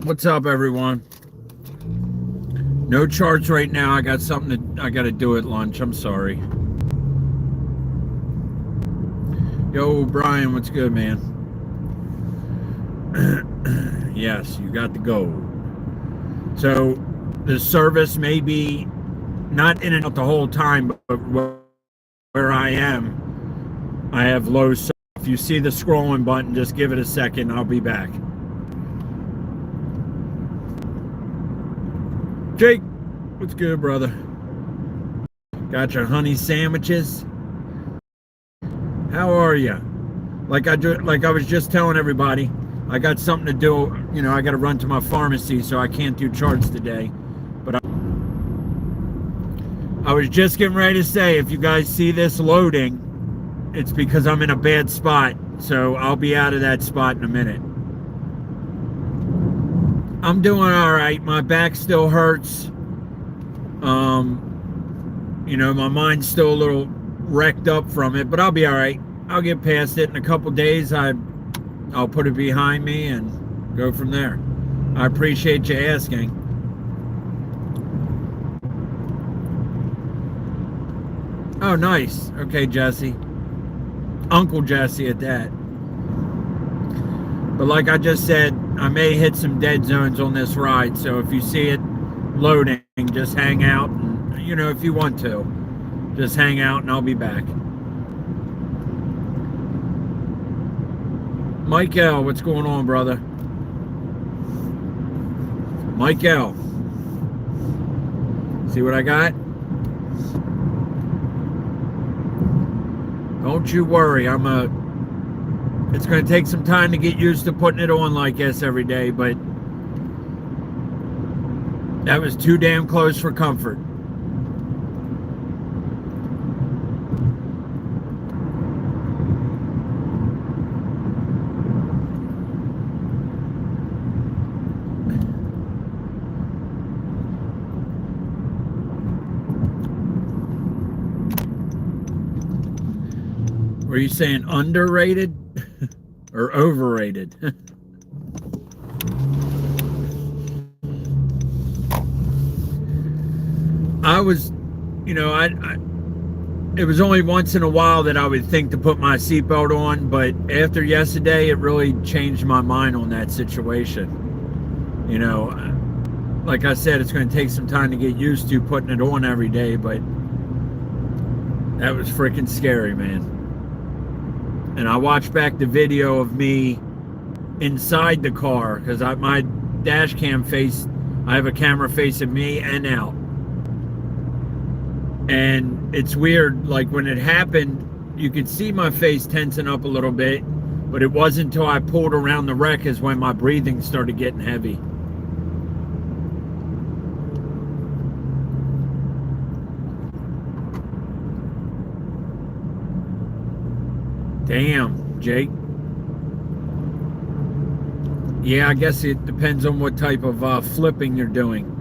What's up, everyone? No charts right now. I got something I got to do at lunch. I'm sorry. Yo, Brian, what's good, man? Yes, you got to go. So the service may be not in and out the whole time, but where I am, I have low. So if you see the scrolling button, just give it a second. I'll be back. Jake, what's good, brother? Got your honey sandwiches? How are you? Like I was just telling everybody, I got something to do. You know, I got to run to my pharmacy, so I can't do charts today. But I was just getting ready to say, if you guys see this loading, it's because I'm in a bad spot. So I'll be out of that spot in a minute. I'm doing all right. My back still hurts. You know, my mind's still a little wrecked up from it, but I'll be all right. I'll get past it in a couple days. I'll put it behind me and go from there. I appreciate you asking. Oh, nice. Okay, Jesse. Uncle Jesse at that. But like I just said, I may hit some dead zones on this ride, so if you see it loading, just hang out. And, you know, if you want to, just hang out and I'll be back. Mike L, what's going on, brother? Mike L. See what I got? Don't you worry. It's going to take some time to get used to putting it on like this every day, but that was too damn close for comfort. Were you saying underrated or overrated? I was, you know, it was only once in a while that I would think to put my seatbelt on, but after yesterday, it really changed my mind on that situation. You know, like I said, it's going to take some time to get used to putting it on every day, but that was freaking scary, man. And I watched back the video of me inside the car because my dash cam I have a camera facing me and out. And it's weird, like when it happened, you could see my face tensing up a little bit, but it wasn't until I pulled around the wreck is when my breathing started getting heavy. Damn, Jake. Yeah, I guess it depends on what type of flipping you're doing.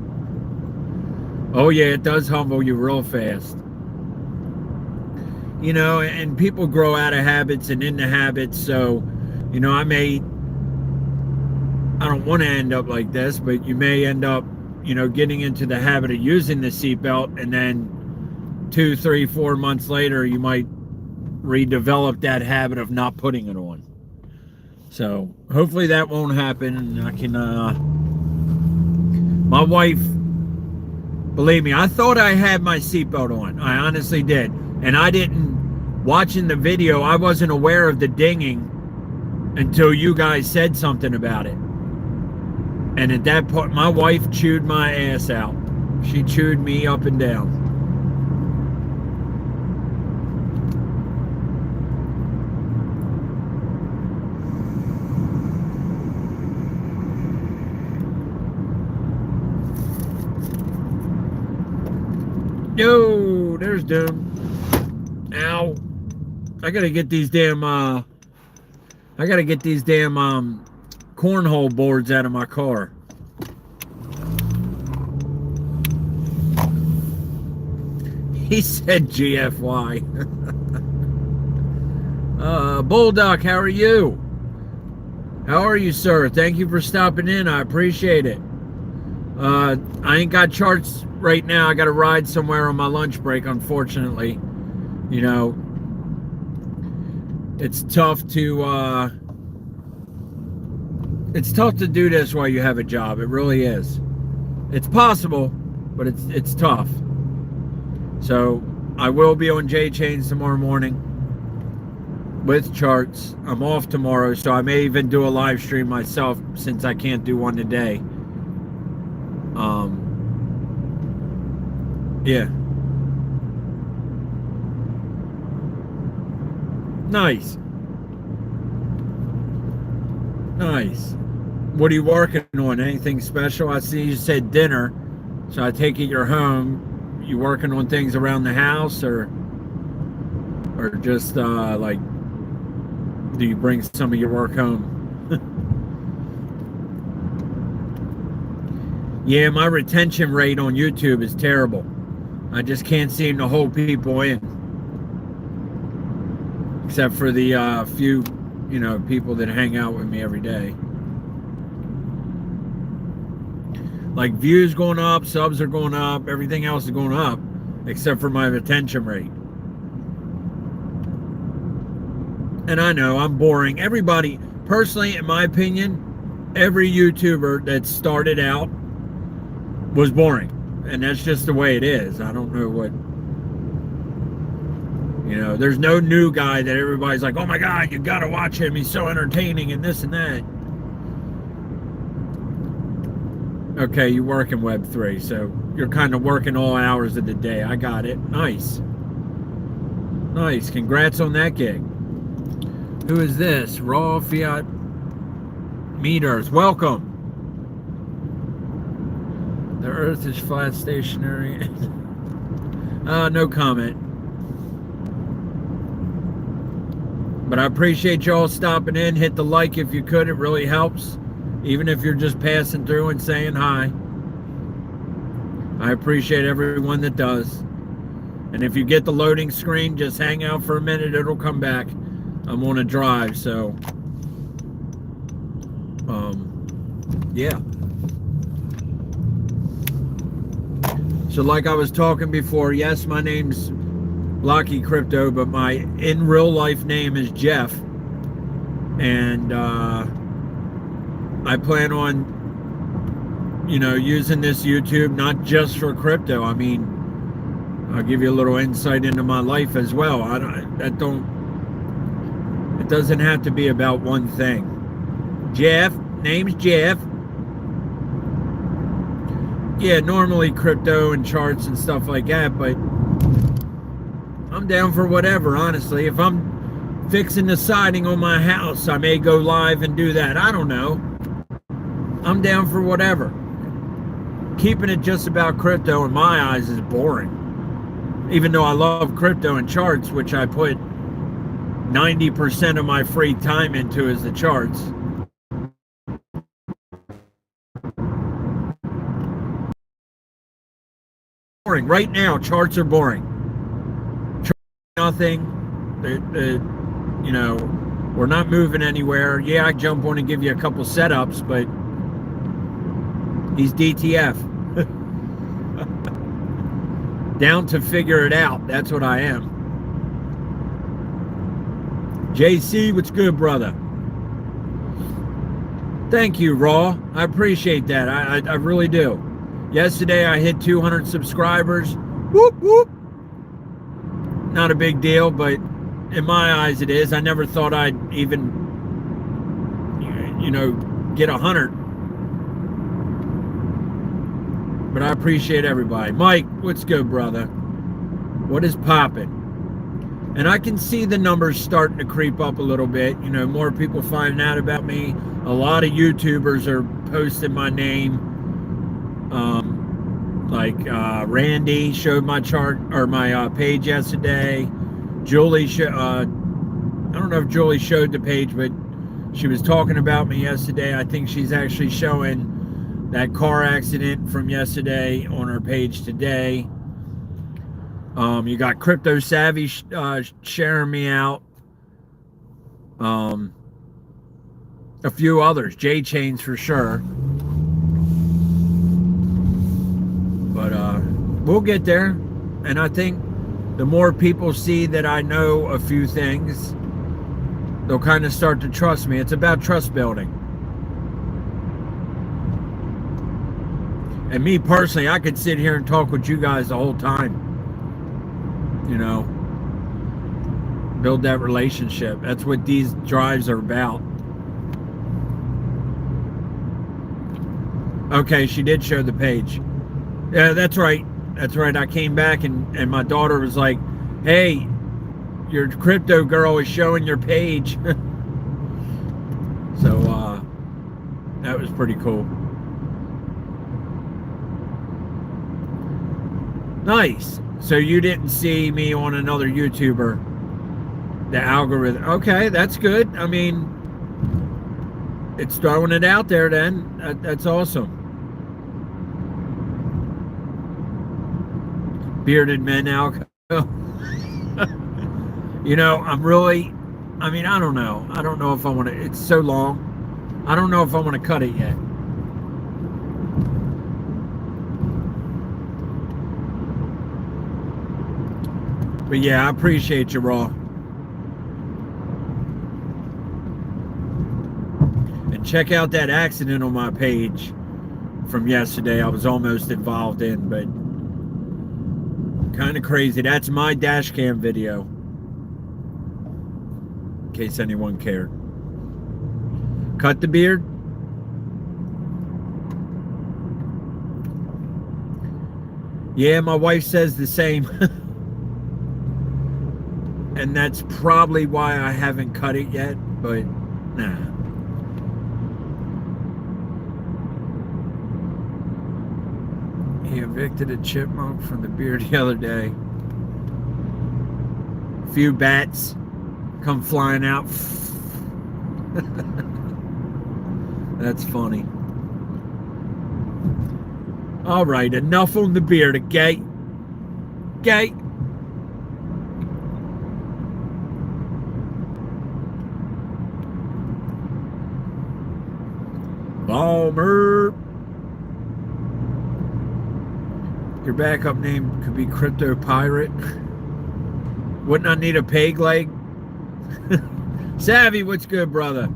Oh yeah, it does humble you real fast. You know, and people grow out of habits and into habits, so, you know, I don't want to end up like this, but you may end up, you know, getting into the habit of using the seatbelt, and then 2, 3, 4 months later, you might redevelop that habit of not putting it on. So hopefully that won't happen, and I can my wife, believe me, I thought I had my seatbelt on. I honestly did. And I didn't, watching the video, I wasn't aware of the dinging until you guys said something about it. And at that point, my wife chewed my ass out. She chewed me up and down. Yo, there's Doom. Ow. I gotta get these damn I gotta get these damn cornhole boards out of my car. He said GFY. Bulldog, how are you? How are you, sir? Thank you for stopping in. I appreciate it. I ain't got charts right now. I got to ride somewhere on my lunch break, unfortunately. You know, it's tough to do this while you have a job. It really is. It's possible, but it's tough. So I will be on J Chains tomorrow morning with charts. I'm off tomorrow, so I may even do a live stream myself since I can't do one today. Yeah. Nice. Nice. What are you working on? Anything special? I see you said dinner, so I take it you're home. You working on things around the house, or just like, do you bring some of your work home? Yeah, my retention rate on YouTube is terrible. I just can't seem to hold people in, except for the few, people that hang out with me every day. Like, views going up, subs are going up, everything else is going up, except for my retention rate. And I know I'm boring. Everybody, personally, in my opinion, every YouTuber that started out was boring. And that's just the way it is. I don't know what, there's no new guy that everybody's like, oh my God, you gotta watch him, he's so entertaining and this and that. Okay, you work in Web3, so you're kind of working all hours of the day. I got it. Nice. Nice. Congrats on that gig. Who is this? Raw Fiat Meters. Welcome. The Earth is flat, stationary. No comment. But I appreciate y'all stopping in. Hit the like if you could. It really helps. Even if you're just passing through and saying hi. I appreciate everyone that does. And if you get the loading screen, just hang out for a minute. It'll come back. I'm on a drive, so yeah. So like I was talking before, yes, my name's Blocky Crypto, but my in real life name is Jeff. And I plan on, using this YouTube not just for crypto. I mean, I'll give you a little insight into my life as well. It doesn't have to be about one thing. Jeff, name's Jeff. Yeah, normally crypto and charts and stuff like that, but I'm down for whatever, honestly. If I'm fixing the siding on my house, I may go live and do that. I don't know. I'm down for whatever. Keeping it just about crypto in my eyes is boring. Even though I love crypto and charts, which I put 90% of my free time into is the charts. Boring. Right now, charts are boring. Nothing. We're not moving anywhere. Yeah, I jump on and give you a couple setups, but he's DTF. Down to figure it out. That's what I am. JC, what's good, brother? Thank you, Raw. I appreciate that. I really do. Yesterday, I hit 200 subscribers. Whoop, whoop. Not a big deal, but in my eyes it is. I never thought I'd even, get 100. But I appreciate everybody. Mike, what's good, brother? What is popping? And I can see the numbers starting to creep up a little bit. More people finding out about me. A lot of YouTubers are posting my name. Randy showed my chart or my page yesterday. Julie, I don't know if Julie showed the page, but She was talking about me yesterday. I think she's actually showing that car accident from yesterday on her page today. You got Crypto Savvy sharing me out. Um, a few others, J Chains for sure. But we'll get there. And I think the more people see that I know a few things, they'll kind of start to trust me. It's about trust building. And me personally, I could sit here and talk with you guys the whole time. You know, build that relationship. That's what these drives are about. Okay, she did show the page. Yeah, that's right. That's right. I came back and my daughter was like, hey, your crypto girl is showing your page. So that was pretty cool. Nice. So you didn't see me on another YouTuber. The algorithm. Okay, that's good. I mean, it's throwing it out there then. That's awesome. Bearded men alco. You know, I mean, I don't know. I don't know if I want to, it's so long. I don't know if I want to cut it yet. But yeah, I appreciate you, Raw. And check out that accident on my page from yesterday. I was almost involved in, but kind of crazy. That's my dash cam video. In case anyone cared. Cut the beard. Yeah, my wife says the same. And that's probably why I haven't cut it yet, but nah. He evicted a chipmunk from the beard the other day. A few bats come flying out. That's funny. All right, enough on the beard, okay? Okay. Balmer. Your backup name could be Crypto Pirate. Wouldn't I need a peg leg? Savvy, what's good, brother?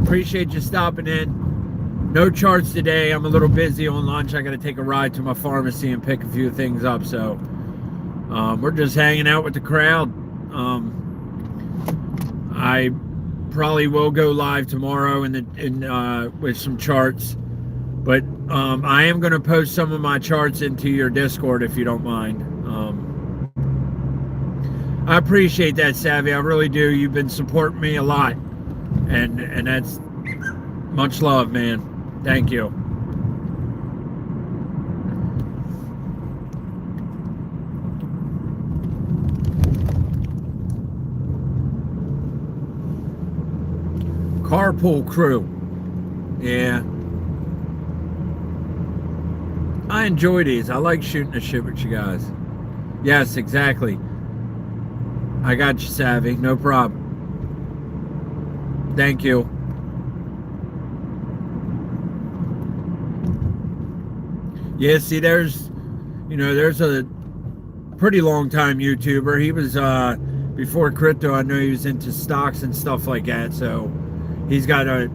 Appreciate you stopping in. No charts today. I'm a little busy on lunch. I got to take a ride to my pharmacy and pick a few things up. So we're just hanging out with the crowd. I probably will go live tomorrow with some charts, but I am going to post some of my charts into your Discord if you don't mind. I appreciate that, Savvy. I really do. You've been supporting me a lot, and that's much love, man. Thank you. Carpool crew. Yeah. I enjoy these. I like shooting the shit with you guys. Yes, exactly. I got you, Savvy. No problem. Thank you. Yeah, see, there's a pretty long time YouTuber. He was, before crypto, I know he was into stocks and stuff like that. So he's got a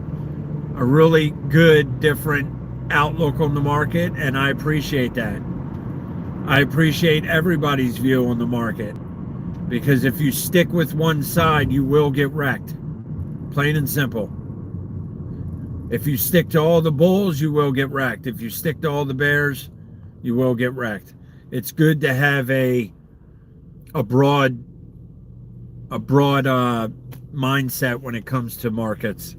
really good, different outlook on the market, and I appreciate that. I appreciate everybody's view on the market, because if you stick with one side, you will get wrecked. Plain and simple. If you stick to all the bulls, you will get wrecked. If you stick to all the bears, you will get wrecked. It's good to have a broad mindset when it comes to markets.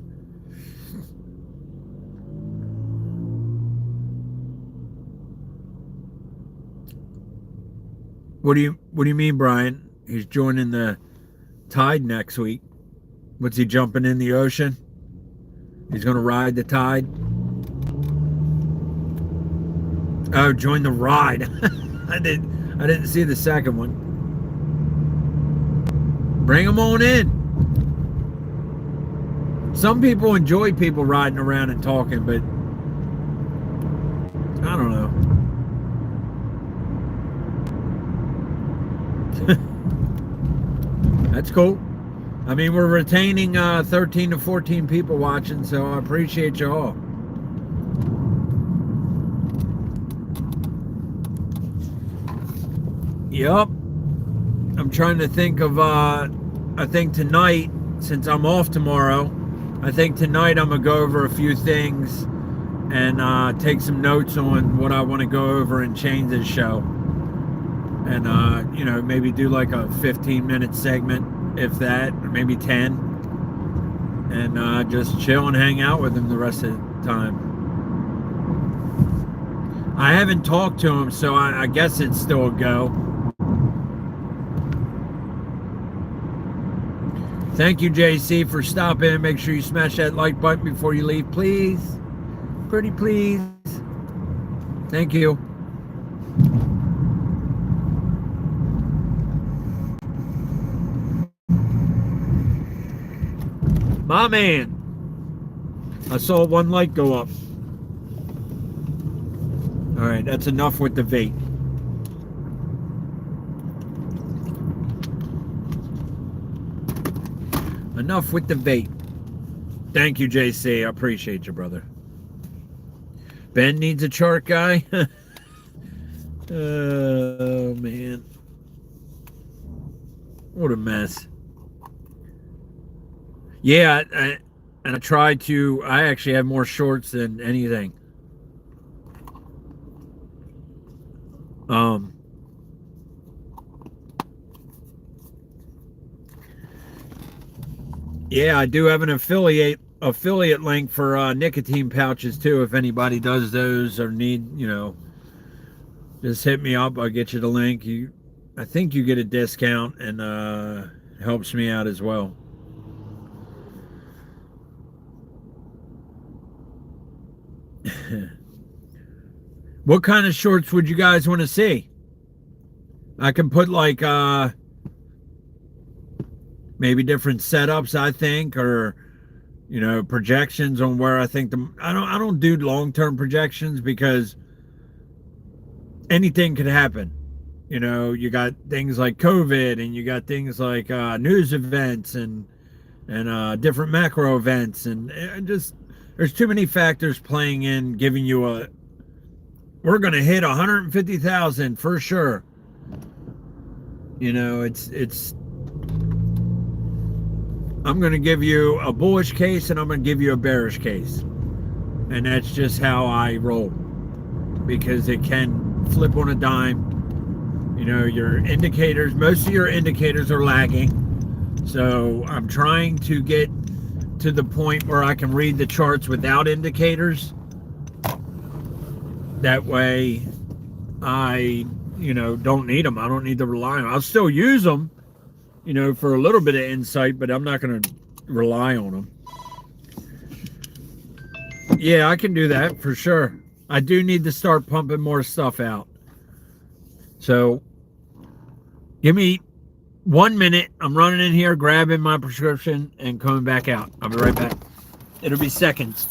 What do you mean, Brian? He's joining the tide next week. What's he jumping in the ocean? He's going to ride the tide. Oh, join the ride. I didn't see the second one. Bring them on in. Some people enjoy people riding around and talking, but I don't know. That's cool. I mean, we're retaining 13 to 14 people watching, so I appreciate you all. Yep. I'm trying to think of, I think tonight, since I'm off tomorrow, I think tonight I'm going to go over a few things and take some notes on what I want to go over and change this show. And, maybe do like a 15-minute segment, if that, or maybe 10. And just chill and hang out with him the rest of the time. I haven't talked to him, so I guess it's still a go. Thank you, JC, for stopping. Make sure you smash that like button before you leave, please. Pretty please. Thank you. My man. I saw one light go up. All right, that's enough with the vape. Enough with the vape. Thank you, JC. I appreciate you, brother. Ben needs a chart guy. Oh, man. What a mess. Yeah, and I tried to. I actually have more shorts than anything. Yeah, I do have an affiliate link for nicotine pouches too. If anybody does those or need, just hit me up. I'll get you the link. I think you get a discount and it helps me out as well. What kind of shorts would you guys want to see? I can put like maybe different setups, I think, or projections on where I think I don't do long-term projections because anything could happen. You got things like COVID, and you got things like news events and different macro events, and just there's too many factors playing in, giving you we're going to hit 150,000 for sure. It's I'm going to give you a bullish case and I'm going to give you a bearish case, and that's just how I roll because it can flip on a dime. Your indicators, most of your indicators are lagging. So I'm trying to get to the point where I can read the charts without indicators. That way I, don't need them. I don't need to rely on them. I'll still use them, for a little bit of insight, but I'm not going to rely on them. Yeah, I can do that for sure. I do need to start pumping more stuff out. So give me 1 minute. I'm running in here, grabbing my prescription, and coming back out. I'll be right back. It'll be seconds.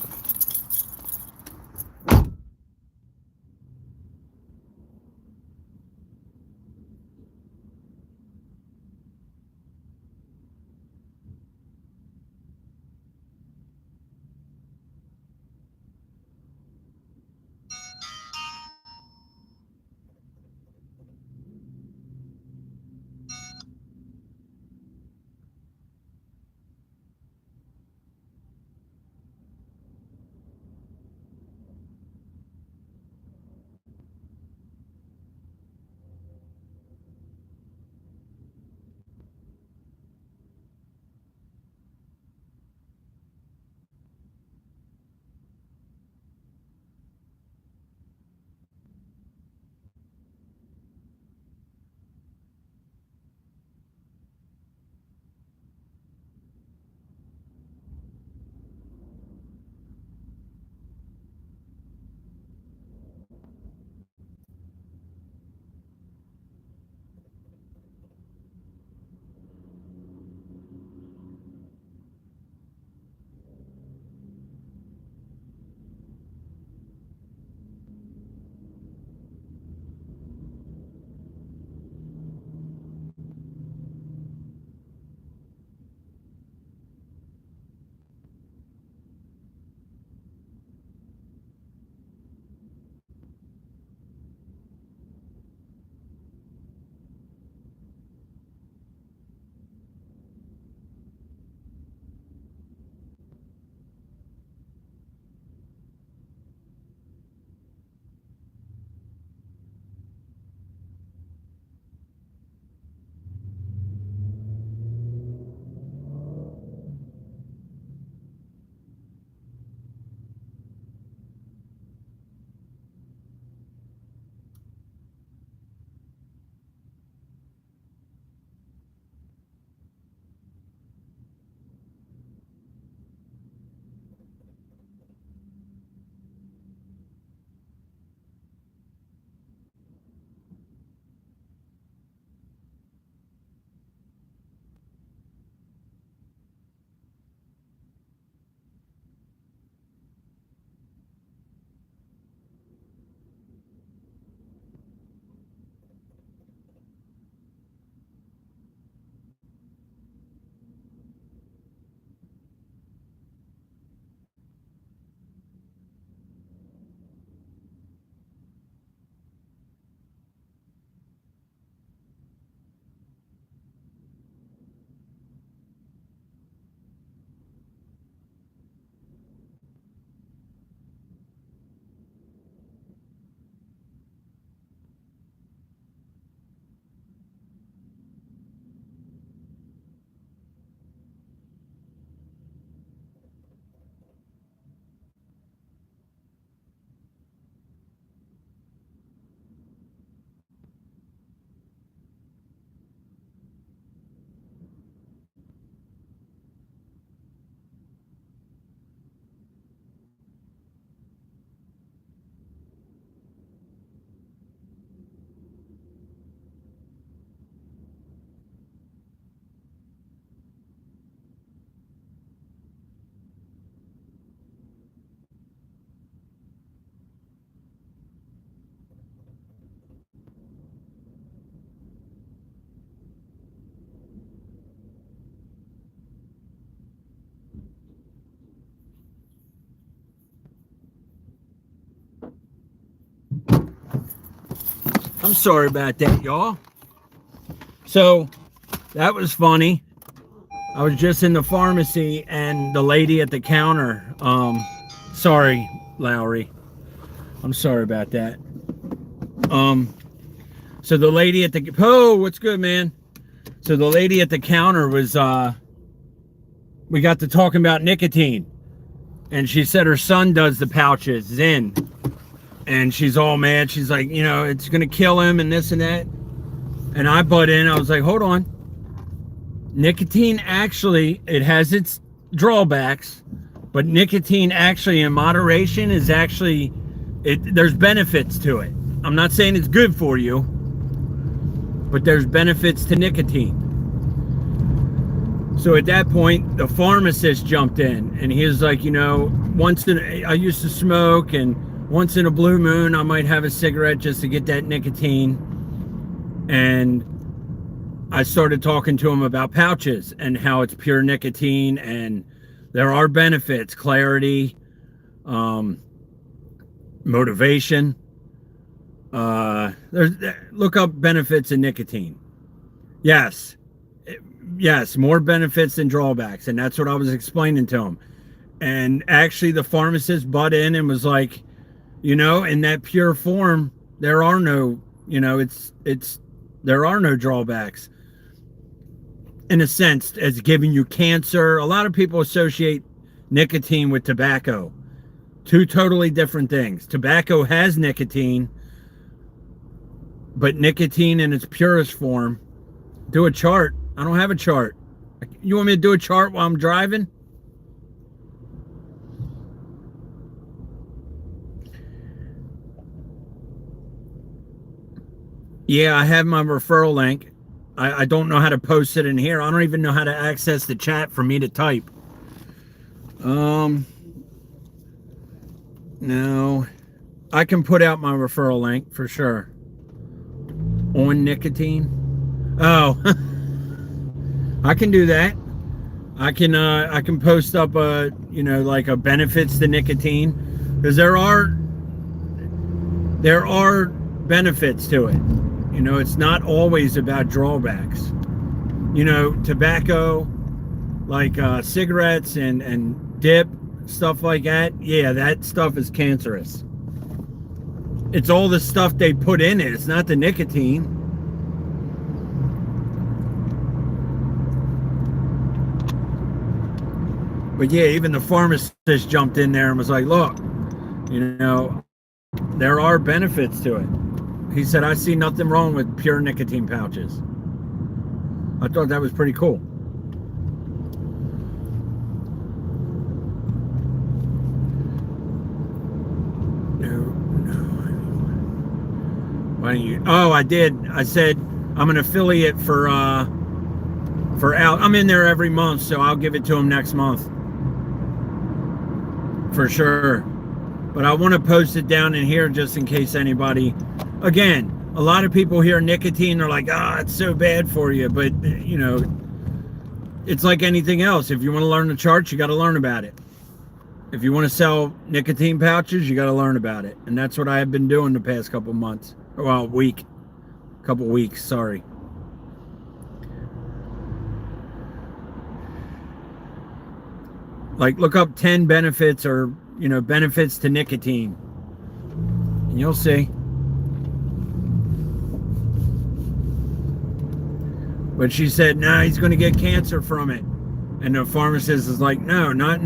I'm sorry about that, y'all. So that was funny. I was just in the pharmacy and the lady at the counter, sorry, Lowry. I'm sorry about that. So the lady at the, oh, what's good, man? So the lady at the counter was, we got to talking about nicotine. And she said her son does the pouches, Zen. And she's all mad. She's like, you know, it's going to kill him and this and that. And I butt in. I was like, hold on. Nicotine actually, it has its drawbacks. But nicotine actually in moderation is actually, there's benefits to it. I'm not saying it's good for you. But there's benefits to nicotine. So at that point, the pharmacist jumped in. And he was like, you know, I used to smoke, and once in a blue moon, I might have a cigarette just to get that nicotine. And I started talking to him about pouches and how it's pure nicotine, and there are benefits, clarity, motivation. Look up benefits of nicotine. Yes, more benefits than drawbacks, and that's what I was explaining to him. And actually, the pharmacist butt in and was like, you know, in that pure form, there are no, you know, there are no drawbacks. In a sense, as giving you cancer. A lot of people associate nicotine with tobacco. Two totally different things. Tobacco has nicotine, but nicotine in its purest form. Do a chart. I don't have a chart. You want me to do a chart while I'm driving? Yeah, I have my referral link. I don't know how to post it in here. I don't even know how to access the chat for me to type. No. I can put out my referral link for sure. On nicotine. Oh. I can do that. I can post up you know, like a benefits to nicotine, because there are benefits to it. You know, it's not always about drawbacks. You know, tobacco, like cigarettes and dip, stuff like that. Yeah, that stuff is cancerous. It's all the stuff they put in it. It's not the nicotine. But yeah, even the pharmacist jumped in there and was like, look, you know, there are benefits to it. He said, I see nothing wrong with pure nicotine pouches. I thought that was pretty cool. Why don't you? Oh, I did. I said I'm an affiliate for Al. I'm in there every month, so I'll give it to him next month for sure. But I want to post it down in here just in case anybody. Again, a lot of people hear nicotine, they're like, it's so bad for you. But, you know, it's like anything else. If you want to learn the charts, you got to learn about it. If you want to sell nicotine pouches, you got to learn about it. And that's what I have been doing the past couple months. Well, couple weeks, sorry. Like, look up 10 benefits or, you know, benefits to nicotine. And you'll see. But she said, nah, he's going to get cancer from it. And the pharmacist is like, no, not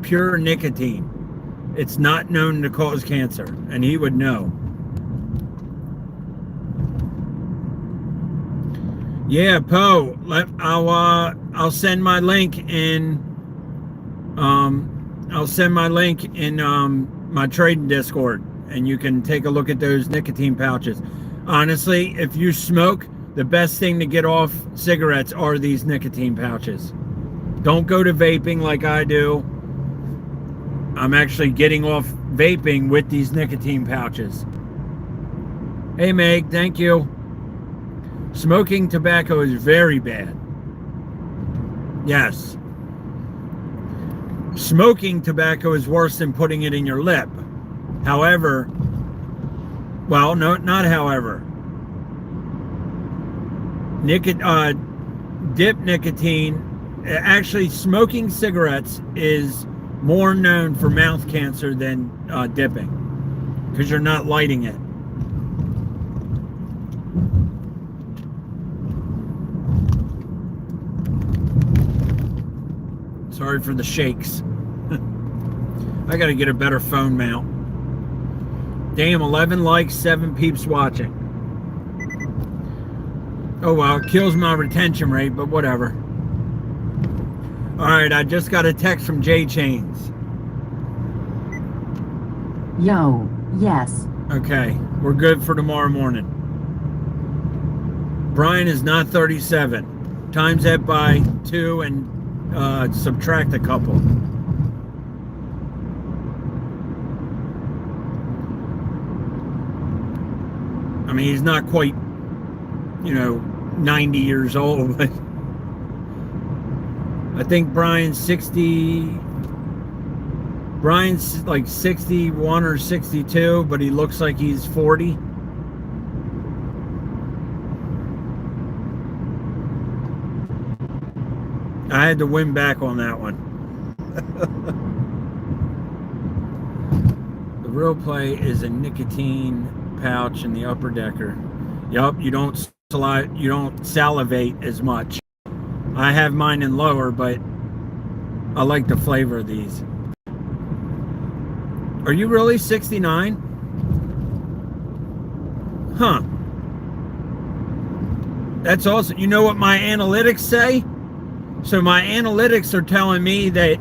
pure nicotine. It's not known to cause cancer. And he would know. Yeah, Poe, I'll send my link in, my trading Discord, and you can take a look at those nicotine pouches. Honestly, if you smoke, the best thing to get off cigarettes are these nicotine pouches. Don't go to vaping like I do. I'm actually getting off vaping with these nicotine pouches. Hey, Meg, thank you. Smoking tobacco is very bad. Yes. Smoking tobacco is worse than putting it in your lip. However, well, no, not however. Dip nicotine. Actually, smoking cigarettes is more known for mouth cancer than dipping, because you're not lighting it. Sorry for the shakes. I gotta get a better phone mount. Damn, 11 likes, 7 peeps watching. Oh well, it kills my retention rate, but whatever. Alright, I just got a text from J Chains. Yo, yes. Okay, we're good for tomorrow morning. Brian is not 37. Times that by 2 and subtract a couple. I mean, he's not quite, 90 years old, but I think Brian's like 61 or 62, but he looks like he's 40. I had to win back on that one. The real play is a nicotine pouch in the upper decker. Yup, you don't salivate as much. I have mine in lower, but I like the flavor of these. Are you really 69? Huh. That's awesome. You know what my analytics say? So my analytics are telling me that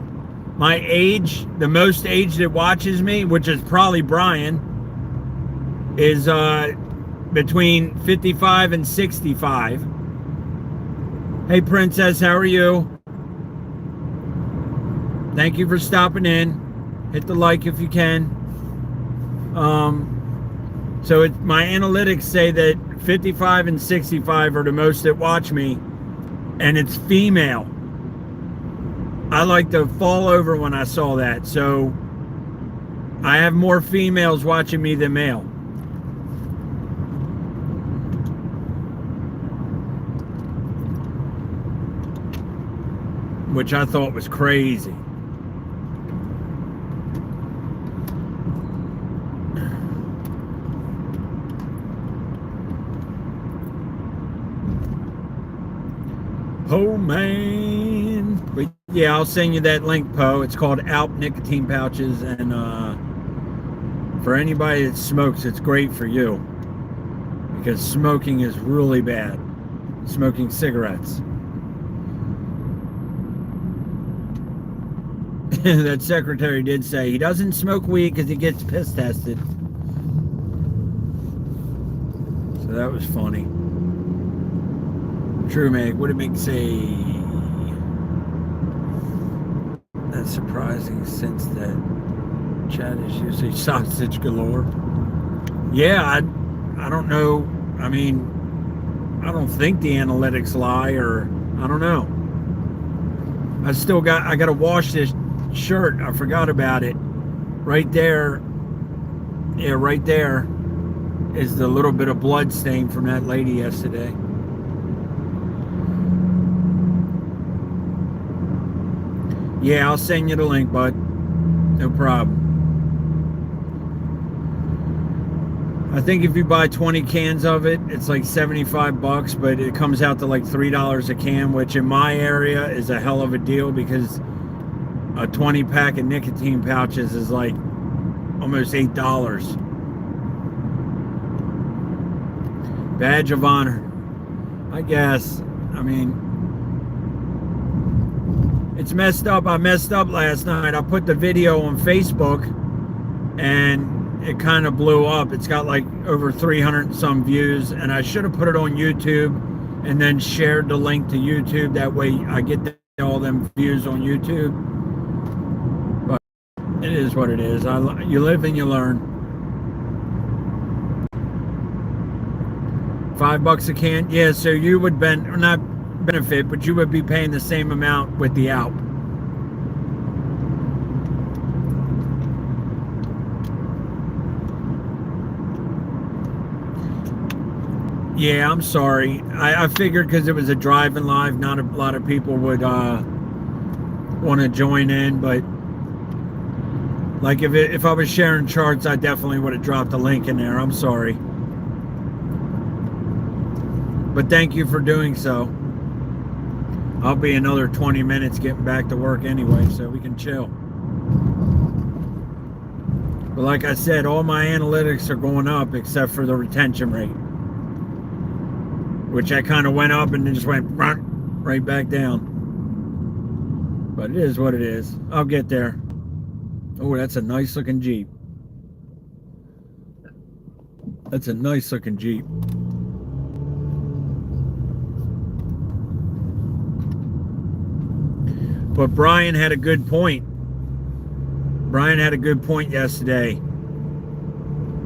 my age, the most age that watches me, which is probably Brian, is between 55 and 65. Hey Princess, how are you? Thank you for stopping in. Hit the like if you can. So my analytics say that 55 and 65 are the most that watch me, and it's female. I like to fall over when I saw that. So I have more females watching me than male. Which I thought was crazy. Oh man. But yeah, I'll send you that link, Poe. It's called Alp Nicotine Pouches, and for anybody that smokes, it's great for you, because smoking is really bad. Smoking cigarettes. That secretary did say he doesn't smoke weed because he gets piss tested. So that was funny. True, Meg. What did Meg say? That's surprising, since that chat is usually sausage galore. Yeah, I don't know. I mean, I don't think the analytics lie, or I don't know. I got to wash this shirt. I forgot about it. Right there. Yeah, right there is the little bit of blood stain from that lady yesterday. Yeah, I'll send you the link, bud. No problem. I think if you buy 20 cans of it, it's like 75 bucks, but it comes out to like $3 a can, which in my area is a hell of a deal, because a 20 pack of nicotine pouches is like almost $8. Badge of honor, I guess. I mean, it's messed up. I messed up last night. I put the video on Facebook and it kind of blew up. It's got like over 300 and some views, and I should have put it on YouTube and then shared the link to YouTube. That way I get all them views on YouTube. But it is what it is. You live and you learn. $5 a can. Yeah, so you would not benefit, but you would be paying the same amount with the Alp. Yeah, I'm sorry. I figured because it was a driving live, not a lot of people would want to join in. But like if I was sharing charts, I definitely would have dropped a link in there. I'm sorry. But thank you for doing so. I'll be another 20 minutes getting back to work anyway, so we can chill. But like I said, all my analytics are going up except for the retention rate, which I kind of went up and then just went right back down. But it is what it is. I'll get there. Oh, that's a nice looking Jeep. That's a nice looking Jeep. But Brian had a good point. Brian had a good point yesterday.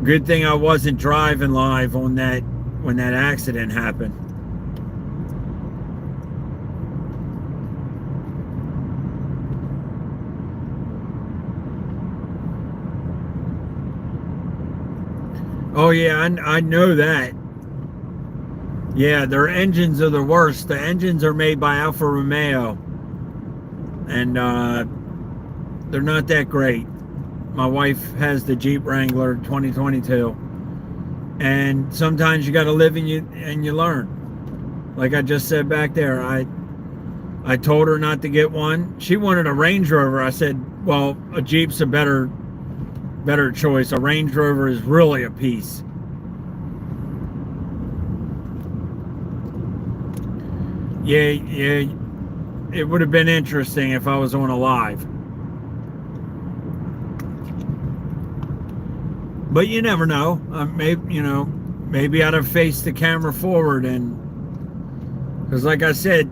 Good thing I wasn't driving live on that when that accident happened. Oh yeah, I know that. Yeah, their engines are the worst. The engines are made by Alfa Romeo, and they're not that great. My wife has the Jeep Wrangler 2022, and sometimes you got to live and you learn. Like I just said back there, I told her not to get one. She wanted a Range Rover. I said, well, a Jeep's a better choice. A Range Rover is really a piece. Yeah, it would have been interesting if I was on a live. But you never know. Maybe I'd have faced the camera forward, and because like I said,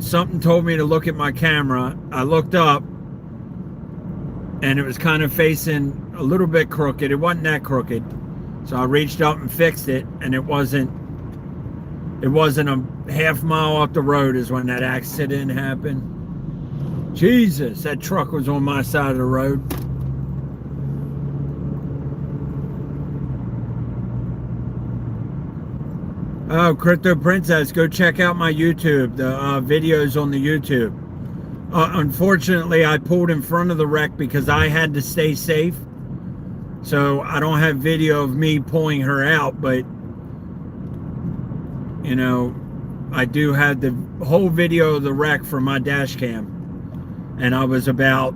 something told me to look at my camera. I looked up, and it was kind of facing a little bit crooked. It wasn't that crooked, so I reached up and fixed it, and it wasn't a half mile up the road is when that accident happened. Jesus, that truck was on my side of the road. Oh, Crypto Princess, go check out my YouTube, the videos on the YouTube. Unfortunately, I pulled in front of the wreck because I had to stay safe. So I don't have video of me pulling her out, but I do have the whole video of the wreck from my dash cam. And I was about,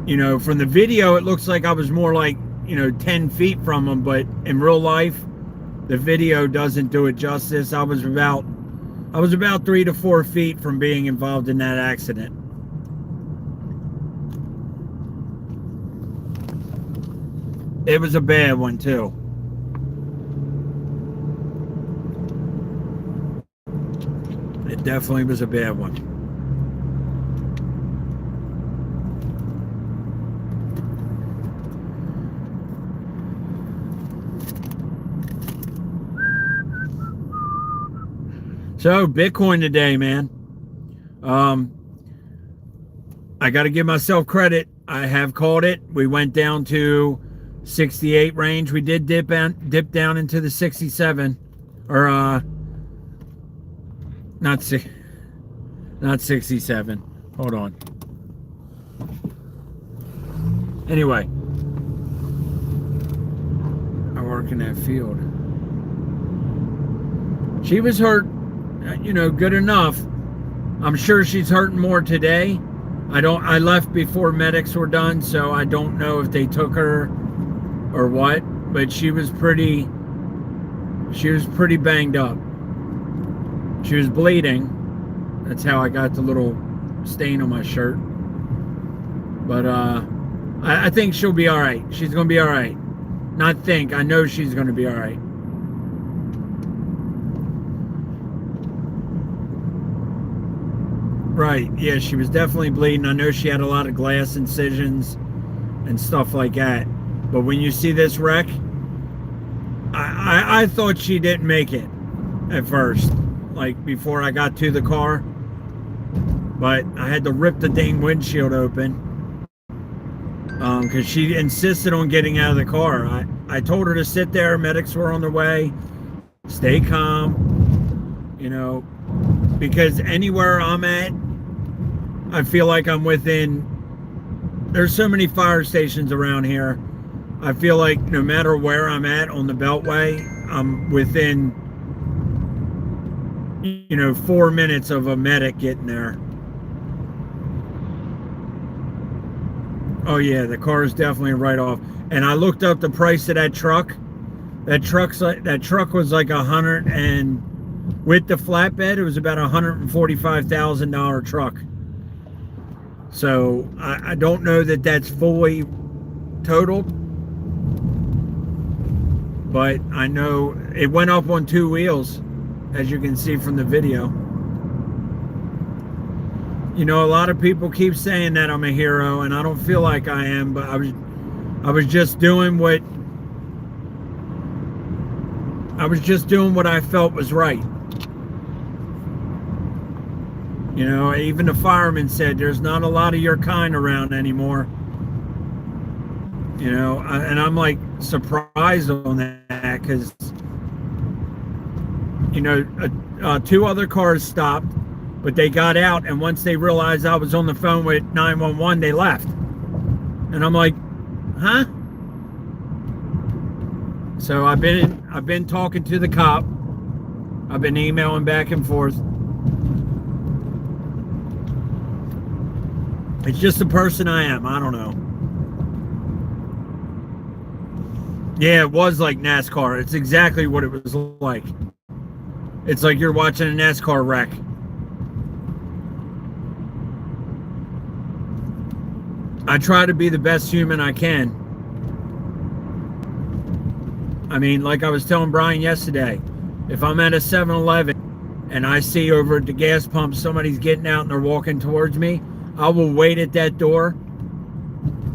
from the video, it looks like I was more like, 10 feet from them, but in real life, the video doesn't do it justice. I was about 3 to 4 feet from being involved in that accident. It was a bad one too. It definitely was a bad one. So Bitcoin today, man. I got to give myself credit. I have called it. We went down to 68 range. We did dip down into the 67, or not 67. Hold on. Anyway, I work in that field. She was hurt. Good enough. I'm sure she's hurting more today. I left before medics were done, so I don't know if they took her or what, but she was pretty banged up. She was bleeding. That's how I got the little stain on my shirt. But I think she'll be all right. She's going to be all right. Not think, I know she's going to be all right. Right, yeah, she was definitely bleeding. I know she had a lot of glass incisions and stuff like that. But when you see this wreck, I thought she didn't make it at first, like before I got to the car. But I had to rip the dang windshield open. because she insisted on getting out of the car. I told her to sit there. Medics were on their way. Stay calm, because anywhere I'm at, I feel like I'm within. There's so many fire stations around here. I feel like no matter where I'm at on the Beltway, I'm within, 4 minutes of a medic getting there. Oh yeah, the car is definitely right off. And I looked up the price of that truck. That truck was like with the flatbed, it was about $145,000 truck. So I don't know that that's fully totaled, but I know it went up on 2 wheels, as you can see from the video. A lot of people keep saying that I'm a hero, and I don't feel like I am, but I was just doing what I felt was right. Even the fireman said there's not a lot of your kind around anymore. And I'm like surprised on that because, 2 other cars stopped, but they got out, and once they realized I was on the phone with 911, they left. And I'm like, huh? So I've been talking to the cop. I've been emailing back and forth. It's just the person I am. I don't know. Yeah, it was like NASCAR. It's exactly what it was like. It's like you're watching a NASCAR wreck. I try to be the best human I can. I mean, like I was telling Brian yesterday, if I'm at a 7-Eleven and I see over at the gas pump somebody's getting out and they're walking towards me, I will wait at that door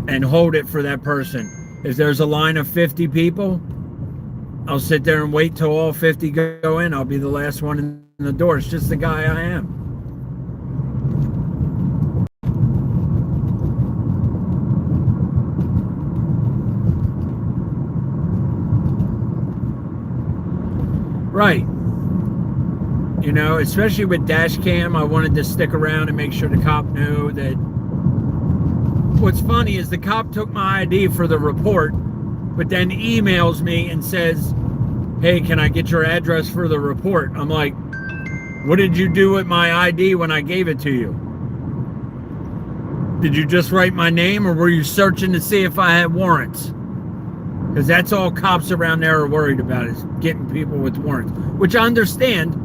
and hold it for that person. If there's a line of 50 people, I'll sit there and wait till all 50 go in. I'll be the last one in the door. It's just the guy I am. Right. Especially with dash cam, I wanted to stick around and make sure the cop knew that. What's funny is the cop took my ID for the report, but then emails me and says, hey, can I get your address for the report? I'm like, what did you do with my ID when I gave it to you? Did you just write my name, or were you searching to see if I had warrants? Because that's all cops around there are worried about, is getting people with warrants, which I understand.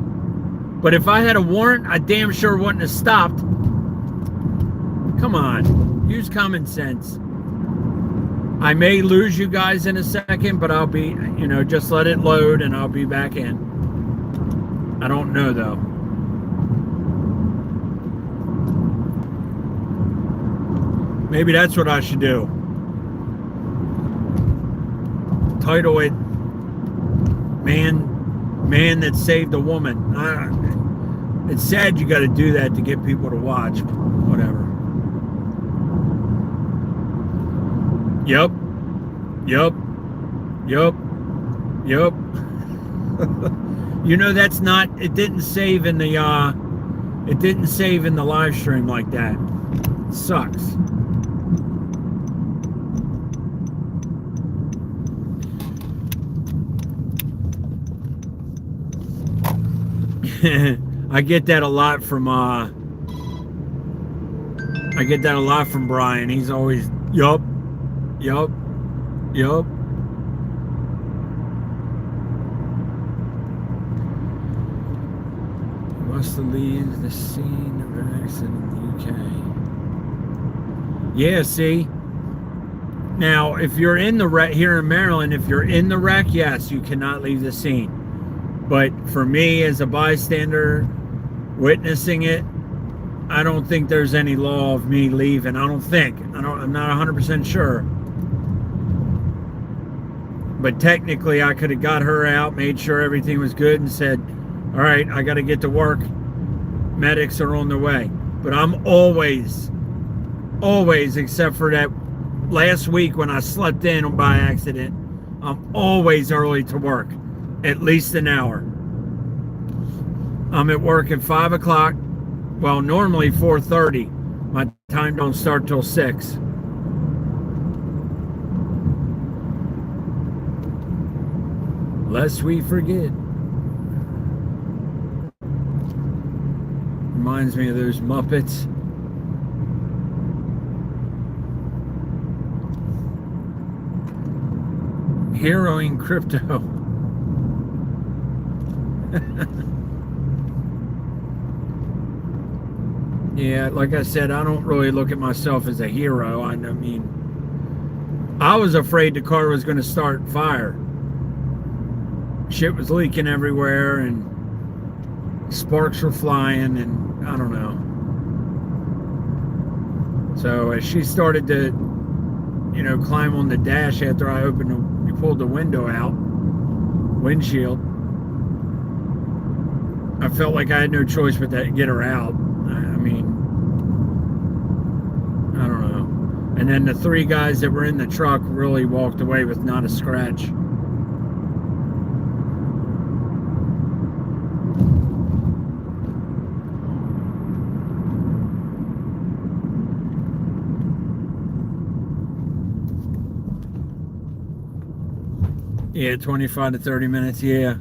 But if I had a warrant, I damn sure wouldn't have stopped. Come on, use common sense. I may lose you guys in a second, but I'll be, just let it load and I'll be back in. I don't know though. Maybe that's what I should do. Title it Man That Saved a Woman. It's sad you got to do that to get people to watch, but whatever. Yep. That's not, it didn't save in the live stream like that. It sucks. I get that a lot from Brian. He's always, yup. Must leave the scene of an accident in the UK. Yeah, see? Now, if you're in the wreck here in Maryland, if you're in the wreck, yes, you cannot leave the scene. But for me, as a bystander witnessing it, I don't think there's any law of me leaving. I'm not 100% sure. But technically, I could have got her out, made sure everything was good, and said, all right, I got to get to work. Medics are on their way. But I'm always, except for that last week when I slept in by accident, I'm always early to work, at least an hour. I'm at work at 5 o'clock. Well, normally 4:30. My time don't start till 6. Lest we forget. Reminds me of those Muppets. Heroing crypto. Yeah, like I said, I don't really look at myself as a hero. I mean, I was afraid the car was going to start fire. Shit was leaking everywhere and sparks were flying, and I don't know. So as she started to, climb on the dash after I pulled the windshield, I felt like I had no choice but to get her out. I mean, I don't know. And then the 3 guys that were in the truck really walked away with not a scratch. Yeah, 25 to 30 minutes, yeah.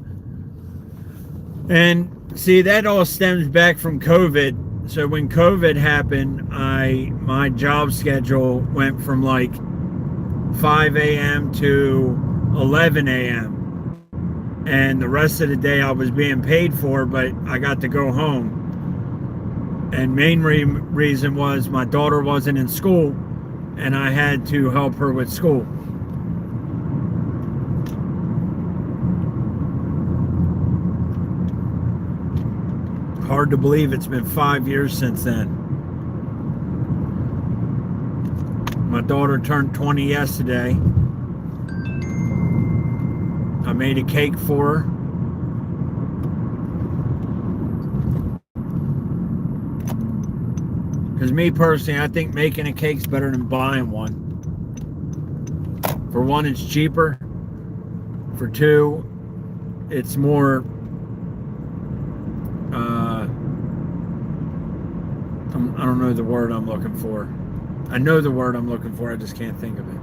And see, that all stems back from COVID. So when COVID happened, my job schedule went from like 5 a.m. to 11 a.m. And the rest of the day I was being paid for, but I got to go home. And main reason was my daughter wasn't in school and I had to help her with school. Hard to believe it's been 5 years since then. My daughter turned 20 yesterday. I made a cake for her. Because me personally, I think making a cake's better than buying one. For one, it's cheaper. For two, it's more I don't know the word I'm looking for. I know the word I'm looking for, I just can't think of it.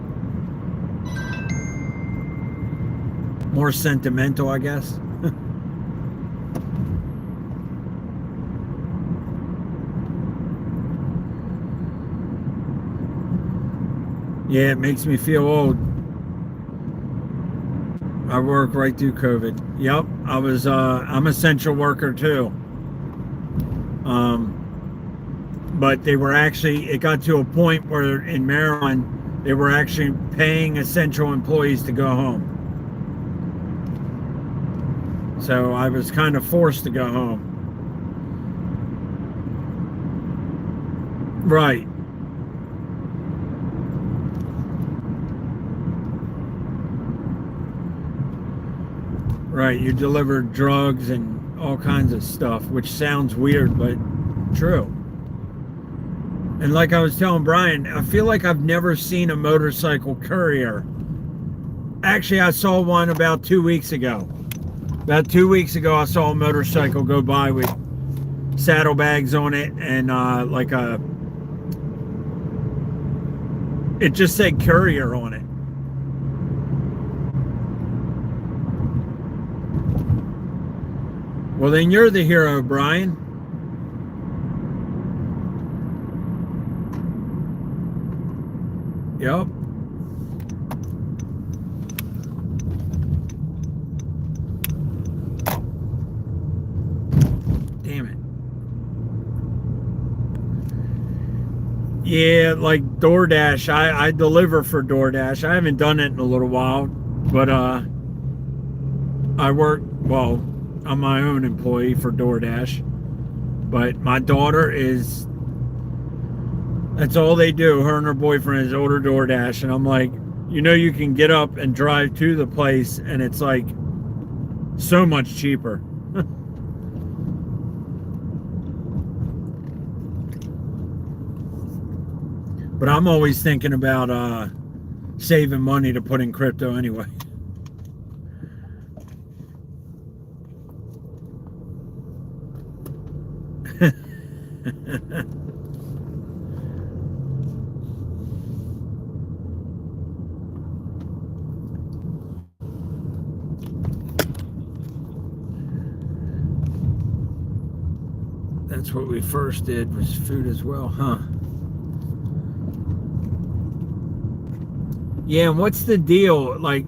More sentimental, I guess. Yeah, it makes me feel old. I work right through COVID. Yep, I'm an essential worker too. But they were it got to a point where in Maryland, they were actually paying essential employees to go home. So I was kind of forced to go home. Right. Right, you deliver drugs and all kinds of stuff, which sounds weird, but true. And like I was telling Brian, I feel like I've never seen a motorcycle courier. Actually, I saw one about 2 weeks ago. About 2 weeks ago, I saw a motorcycle go by with saddlebags on it and it just said courier on it. Well, then you're the hero, Brian. Yep. Damn it. Yeah, like DoorDash. I deliver for DoorDash. I haven't done it in a little while, but I work, well, I'm my own employee for DoorDash. But my daughter that's all they do. Her and her boyfriend is order DoorDash. And I'm like, you can get up and drive to the place and it's like so much cheaper. But I'm always thinking about saving money to put in crypto anyway. That's what we first did, was food as well, huh? Yeah, and what's the deal? Like,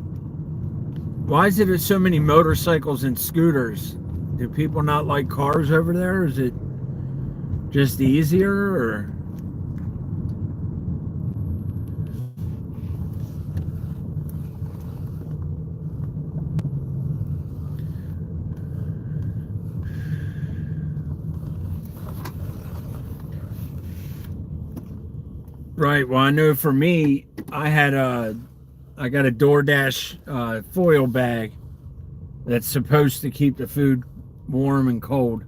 why is it so many motorcycles and scooters? Do people not like cars over there? Is it just easier, or? Right. Well, I know for me, I got a DoorDash foil bag that's supposed to keep the food warm and cold.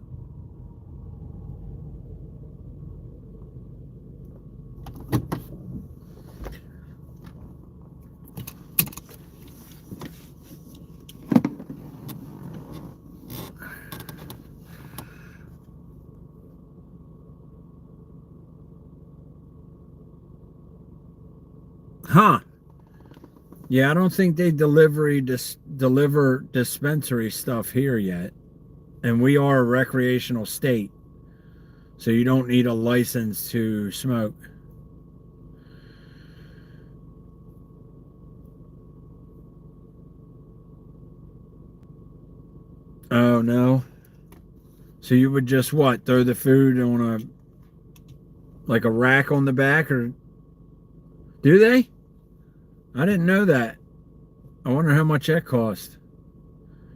Huh. Yeah, I don't think they deliver dispensary stuff here yet. And we are a recreational state, so you don't need a license to smoke. Oh no. So you would just what? Throw the food on like a rack on the back, or do they? I didn't know that. I wonder how much that cost.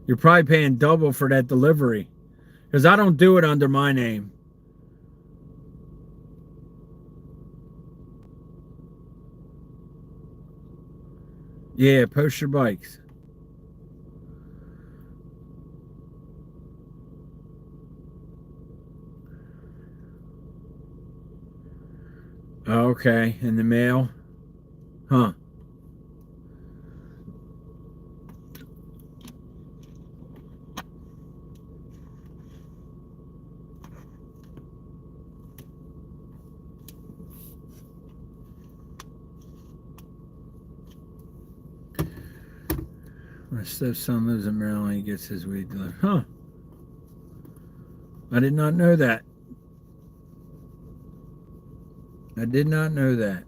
You're probably paying double for that delivery, because I don't do it under my name. Yeah, post your bikes. Okay, in the mail? Huh. My stepson lives in Maryland. He gets his weed delivered. Huh. I did not know that. I did not know that.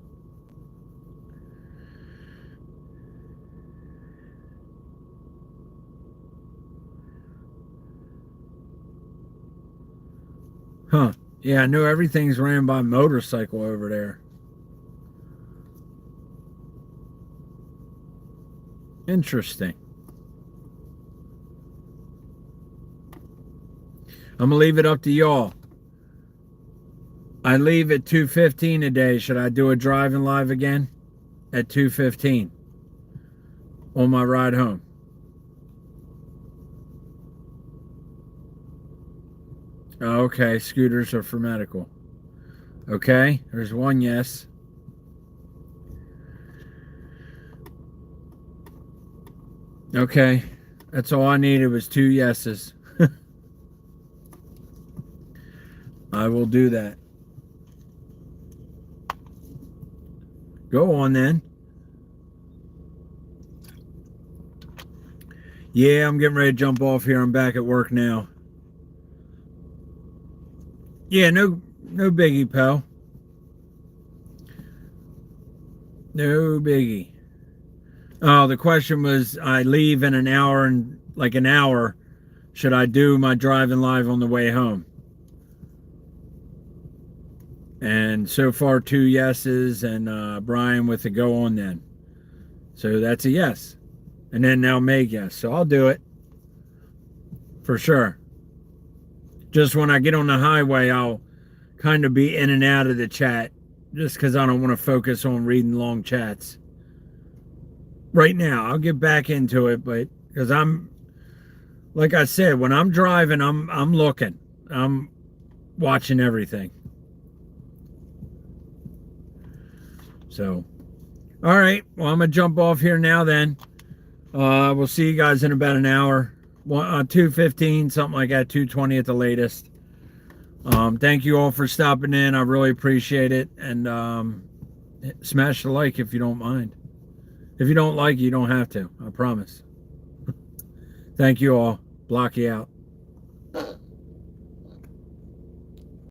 Huh. Yeah, I know everything's ran by motorcycle over there. Interesting. I'm gonna leave it up to y'all. I leave at 2:15 today. Should I do a driving live again at 2:15 on my ride home? Okay, scooters are for medical. Okay, there's one yes. Okay, that's all I needed was two yeses. I will do that. Go on then. Yeah, I'm getting ready to jump off here. I'm back at work now. Yeah, no biggie, pal. No biggie. Oh, the question was, I leave in an hour, and like an hour. Should I do my driving live on the way home? And so far, two yeses, and Brian with a go on then. So that's a yes. And then now Meg, yes. So I'll do it. For sure. Just when I get on the highway, I'll kind of be in and out of the chat. Just because I don't want to focus on reading long chats. Right now, I'll get back into it, but because like I said, when I'm driving, I'm looking. I'm watching everything. So, all right. Well, I'm going to jump off here now then. We'll see you guys in about an hour. 2:15, something like that, 2:20 at the latest. Thank you all for stopping in. I really appreciate it. And smash the like if you don't mind. If you don't like, you don't have to. I promise. Thank you all. Blocky out.